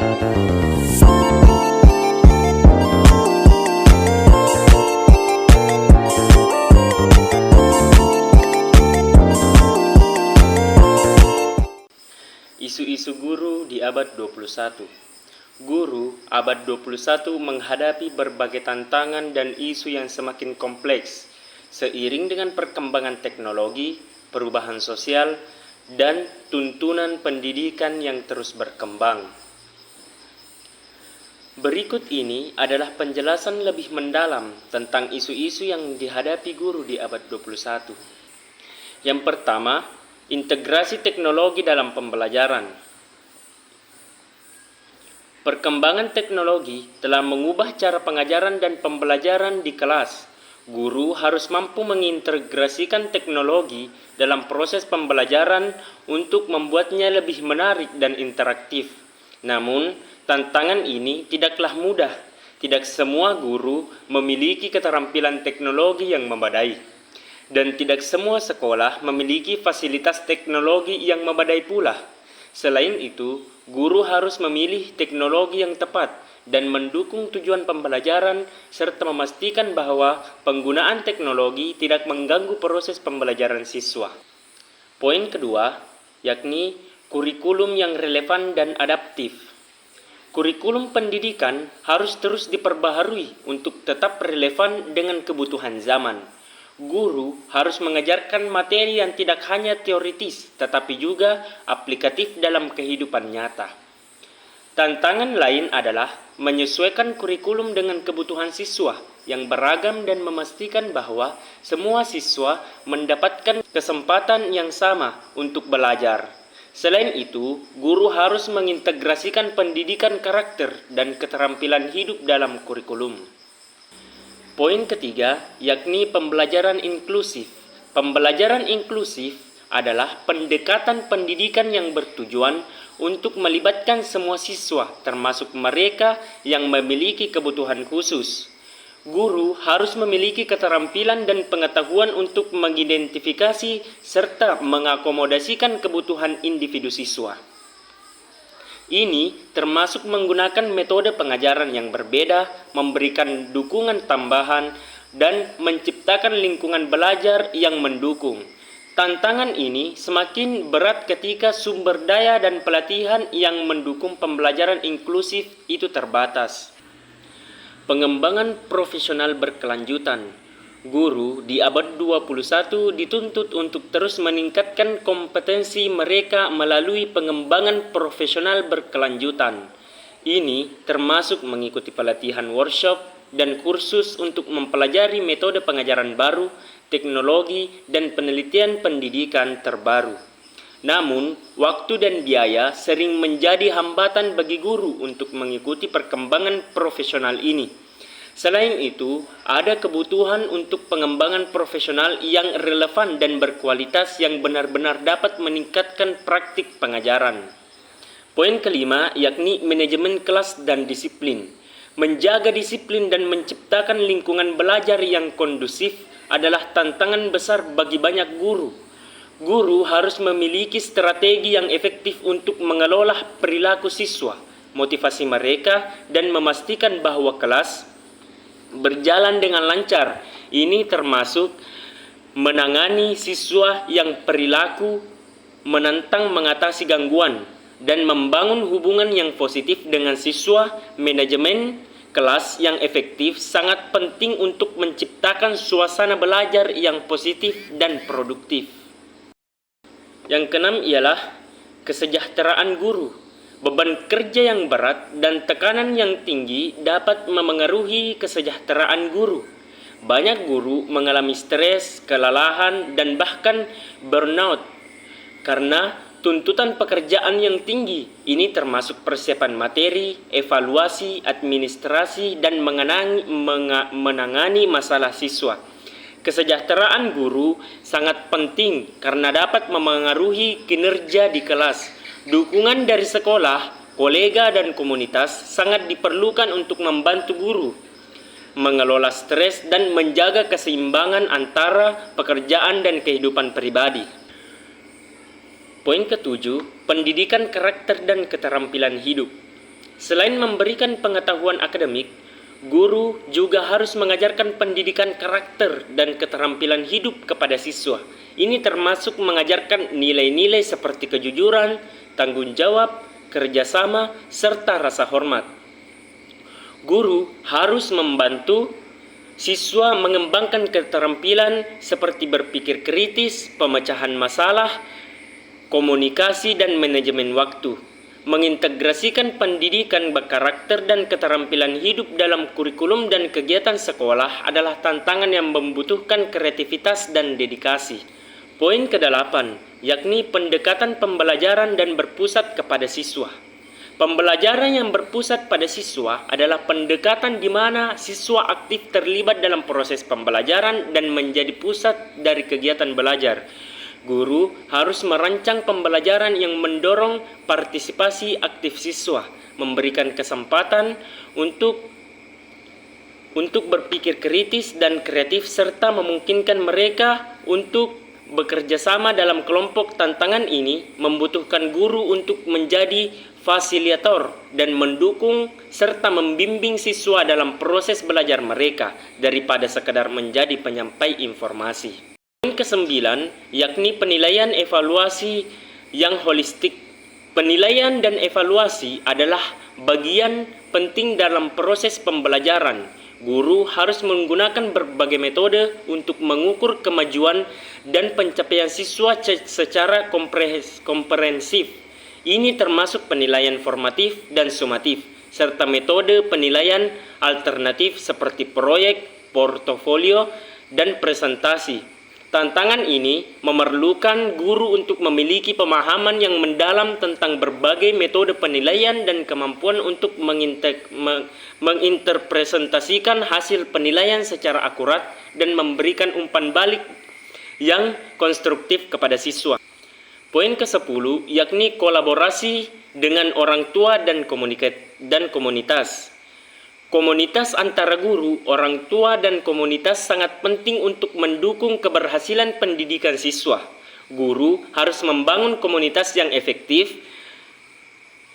Isu-isu guru di abad 21. Guru abad 21 menghadapi berbagai tantangan dan isu yang semakin kompleks seiring dengan perkembangan teknologi, perubahan sosial, dan tuntunan pendidikan yang terus berkembang. Berikut ini adalah penjelasan lebih mendalam tentang isu-isu yang dihadapi guru di abad 21. Yang pertama, integrasi teknologi dalam pembelajaran. Perkembangan teknologi telah mengubah cara pengajaran dan pembelajaran di kelas. Guru harus mampu mengintegrasikan teknologi dalam proses pembelajaran untuk membuatnya lebih menarik dan interaktif. Namun, tantangan ini tidaklah mudah. Tidak semua guru memiliki keterampilan teknologi yang memadai. Dan tidak semua sekolah memiliki fasilitas teknologi yang memadai pula. Selain itu, guru harus memilih teknologi yang tepat dan mendukung tujuan pembelajaran serta memastikan bahwa penggunaan teknologi tidak mengganggu proses pembelajaran siswa. Poin kedua, yakni kurikulum yang relevan dan adaptif. Kurikulum pendidikan harus terus diperbaharui untuk tetap relevan dengan kebutuhan zaman. Guru harus mengajarkan materi yang tidak hanya teoritis, tetapi juga aplikatif dalam kehidupan nyata. Tantangan lain adalah menyesuaikan kurikulum dengan kebutuhan siswa yang beragam dan memastikan bahwa semua siswa mendapatkan kesempatan yang sama untuk belajar. Selain itu, guru harus mengintegrasikan pendidikan karakter dan keterampilan hidup dalam kurikulum. Poin ketiga, yakni pembelajaran inklusif. Pembelajaran inklusif adalah pendekatan pendidikan yang bertujuan untuk melibatkan semua siswa, termasuk mereka yang memiliki kebutuhan khusus. Guru harus memiliki keterampilan dan pengetahuan untuk mengidentifikasi serta mengakomodasikan kebutuhan individu siswa. Ini termasuk menggunakan metode pengajaran yang berbeda, memberikan dukungan tambahan, dan menciptakan lingkungan belajar yang mendukung. Tantangan ini semakin berat ketika sumber daya dan pelatihan yang mendukung pembelajaran inklusif itu terbatas. Pengembangan profesional berkelanjutan. Guru di abad 21 dituntut untuk terus meningkatkan kompetensi mereka melalui pengembangan profesional berkelanjutan. Ini termasuk mengikuti pelatihan workshop dan kursus untuk mempelajari metode pengajaran baru, teknologi, dan penelitian pendidikan terbaru. Namun, waktu dan biaya sering menjadi hambatan bagi guru untuk mengikuti perkembangan profesional ini. Selain itu, ada kebutuhan untuk pengembangan profesional yang relevan dan berkualitas yang benar-benar dapat meningkatkan praktik pengajaran. Poin kelima, yakni manajemen kelas dan disiplin. Menjaga disiplin dan menciptakan lingkungan belajar yang kondusif adalah tantangan besar bagi banyak guru. Guru harus memiliki strategi yang efektif untuk mengelola perilaku siswa, motivasi mereka, dan memastikan bahwa kelas berjalan dengan lancar. Ini termasuk menangani siswa yang perilaku menantang, mengatasi gangguan, dan membangun hubungan yang positif dengan siswa. Manajemen kelas yang efektif sangat penting untuk menciptakan suasana belajar yang positif dan produktif. Yang keenam ialah kesejahteraan guru. Beban kerja yang berat dan tekanan yang tinggi dapat memengaruhi kesejahteraan guru. Banyak guru mengalami stres, kelelahan, dan bahkan burnout karena tuntutan pekerjaan yang tinggi. Ini termasuk persiapan materi, evaluasi, administrasi, dan menangani masalah siswa. Kesejahteraan guru sangat penting karena dapat memengaruhi kinerja di kelas. Dukungan dari sekolah, kolega, dan komunitas sangat diperlukan untuk membantu guru mengelola stres dan menjaga keseimbangan antara pekerjaan dan kehidupan pribadi. Poin ketujuh, pendidikan karakter dan keterampilan hidup. Selain memberikan pengetahuan akademik, guru juga harus mengajarkan pendidikan karakter dan keterampilan hidup kepada siswa. Ini termasuk mengajarkan nilai-nilai seperti kejujuran, tanggung jawab, kerjasama, serta rasa hormat. Guru harus membantu siswa mengembangkan keterampilan seperti berpikir kritis, pemecahan masalah, komunikasi, dan manajemen waktu. Mengintegrasikan pendidikan berkarakter dan keterampilan hidup dalam kurikulum dan kegiatan sekolah adalah tantangan yang membutuhkan kreativitas dan dedikasi. Poin ke-8, yakni pendekatan pembelajaran dan berpusat kepada siswa. Pembelajaran yang berpusat pada siswa adalah pendekatan di mana siswa aktif terlibat dalam proses pembelajaran dan menjadi pusat dari kegiatan belajar. Guru harus merancang pembelajaran yang mendorong partisipasi aktif siswa, memberikan kesempatan untuk berpikir kritis dan kreatif, serta memungkinkan mereka untuk bekerja sama dalam kelompok. Tantangan ini membutuhkan guru untuk menjadi fasilitator dan mendukung serta membimbing siswa dalam proses belajar mereka daripada sekadar menjadi penyampai informasi. Poin ke-9, yakni penilaian evaluasi yang holistik. Penilaian dan evaluasi adalah bagian penting dalam proses pembelajaran. Guru harus menggunakan berbagai metode untuk mengukur kemajuan dan pencapaian siswa secara komprehensif. Ini termasuk penilaian formatif dan sumatif, serta metode penilaian alternatif seperti proyek, portofolio, dan presentasi. Tantangan ini memerlukan guru untuk memiliki pemahaman yang mendalam tentang berbagai metode penilaian dan kemampuan untuk menginterpresentasikan hasil penilaian secara akurat dan memberikan umpan balik yang konstruktif kepada siswa. Poin ke-10, yakni kolaborasi dengan orang tua dan komunitas. Komunitas antara guru, orang tua, dan komunitas sangat penting untuk mendukung keberhasilan pendidikan siswa. Guru harus membangun komunitas yang efektif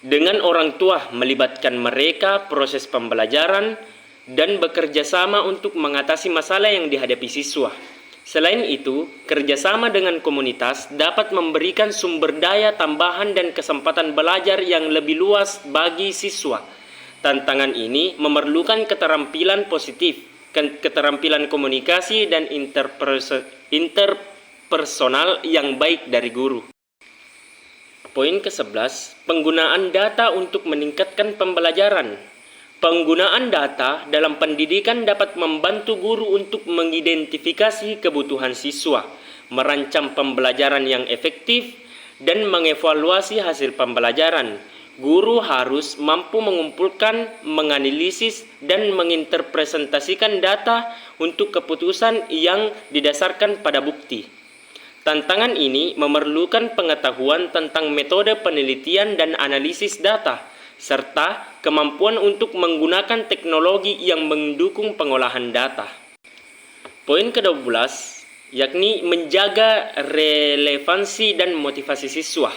dengan orang tua, melibatkan mereka proses pembelajaran, dan bekerja sama untuk mengatasi masalah yang dihadapi siswa. Selain itu, kerjasama dengan komunitas dapat memberikan sumber daya tambahan dan kesempatan belajar yang lebih luas bagi siswa. Tantangan ini memerlukan keterampilan positif, keterampilan komunikasi, dan interpersonal yang baik dari guru. Poin ke-11, penggunaan data untuk meningkatkan pembelajaran. Penggunaan data dalam pendidikan dapat membantu guru untuk mengidentifikasi kebutuhan siswa, merancang pembelajaran yang efektif, dan mengevaluasi hasil pembelajaran. Guru harus mampu mengumpulkan, menganalisis, dan menginterpresentasikan data untuk keputusan yang didasarkan pada bukti. Tantangan ini memerlukan pengetahuan tentang metode penelitian dan analisis data, serta kemampuan untuk menggunakan teknologi yang mendukung pengolahan data. Poin ke-12, yakni menjaga relevansi dan motivasi siswa.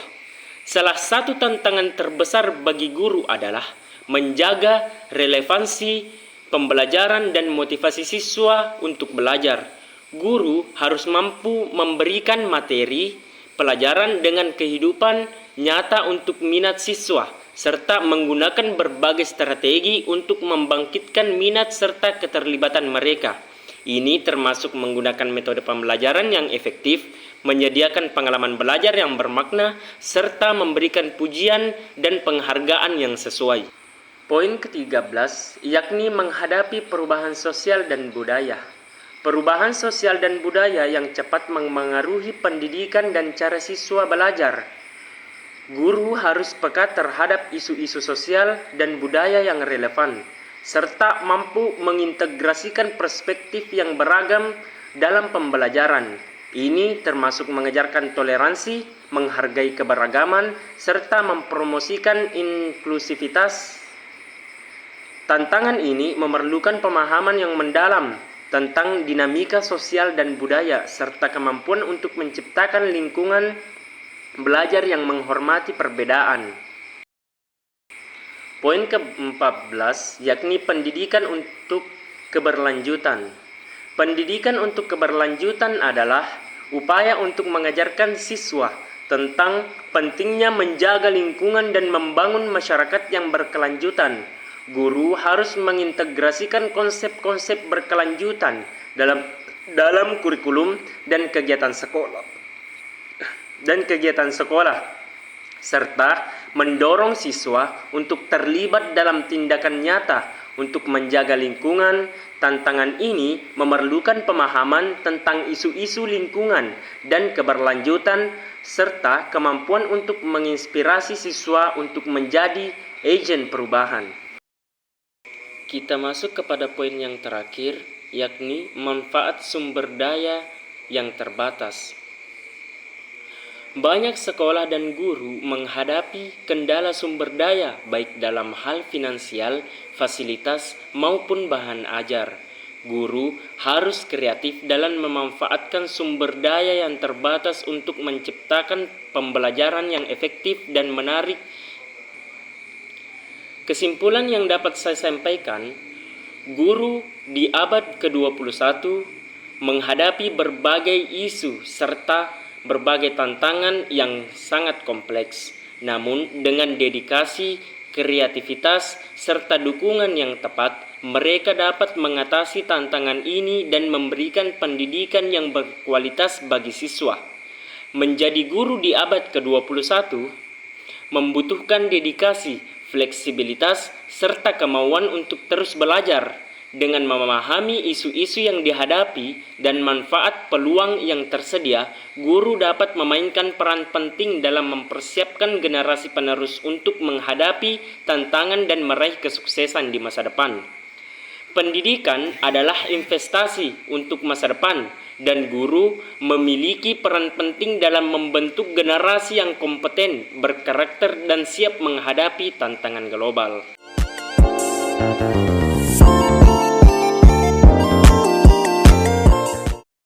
Salah satu tantangan terbesar bagi guru adalah menjaga relevansi pembelajaran dan motivasi siswa untuk belajar. Guru harus mampu memberikan materi pelajaran dengan kehidupan nyata untuk minat siswa, serta menggunakan berbagai strategi untuk membangkitkan minat serta keterlibatan mereka. Ini termasuk menggunakan metode pembelajaran yang efektif, menyediakan pengalaman belajar yang bermakna, serta memberikan pujian dan penghargaan yang sesuai. Poin ke-13, yakni menghadapi perubahan sosial dan budaya. Perubahan sosial dan budaya yang cepat memengaruhi pendidikan dan cara siswa belajar. Guru harus peka terhadap isu-isu sosial dan budaya yang relevan, serta mampu mengintegrasikan perspektif yang beragam dalam pembelajaran. Ini termasuk mengajarkan toleransi, menghargai keberagaman, serta mempromosikan inklusivitas. Tantangan ini memerlukan pemahaman yang mendalam tentang dinamika sosial dan budaya, serta kemampuan untuk menciptakan lingkungan belajar yang menghormati perbedaan. Poin ke-14 yakni pendidikan untuk keberlanjutan. Pendidikan untuk keberlanjutan adalah upaya untuk mengajarkan siswa tentang pentingnya menjaga lingkungan dan membangun masyarakat yang berkelanjutan. Guru harus mengintegrasikan konsep-konsep berkelanjutan dalam kurikulum dan kegiatan sekolah serta mendorong siswa untuk terlibat dalam tindakan nyata untuk menjaga lingkungan. Tantangan ini memerlukan pemahaman tentang isu-isu lingkungan dan keberlanjutan serta kemampuan untuk menginspirasi siswa untuk menjadi agen perubahan. Kita masuk kepada poin yang terakhir, yakni manfaat sumber daya yang terbatas. Banyak sekolah dan guru menghadapi kendala sumber daya baik dalam hal finansial, fasilitas, maupun bahan ajar. Guru harus kreatif dalam memanfaatkan sumber daya yang terbatas untuk menciptakan pembelajaran yang efektif dan menarik. Kesimpulan yang dapat saya sampaikan, guru di abad ke-21 menghadapi berbagai isu serta berbagai tantangan yang sangat kompleks. Namun dengan dedikasi, kreativitas, serta dukungan yang tepat, mereka dapat mengatasi tantangan ini dan memberikan pendidikan yang berkualitas bagi siswa. Menjadi guru di abad ke-21 membutuhkan dedikasi, fleksibilitas, serta kemauan untuk terus belajar. Dengan memahami isu-isu yang dihadapi dan manfaat peluang yang tersedia, guru dapat memainkan peran penting dalam mempersiapkan generasi penerus untuk menghadapi tantangan dan meraih kesuksesan di masa depan. Pendidikan adalah investasi untuk masa depan, dan guru memiliki peran penting dalam membentuk generasi yang kompeten, berkarakter, dan siap menghadapi tantangan global.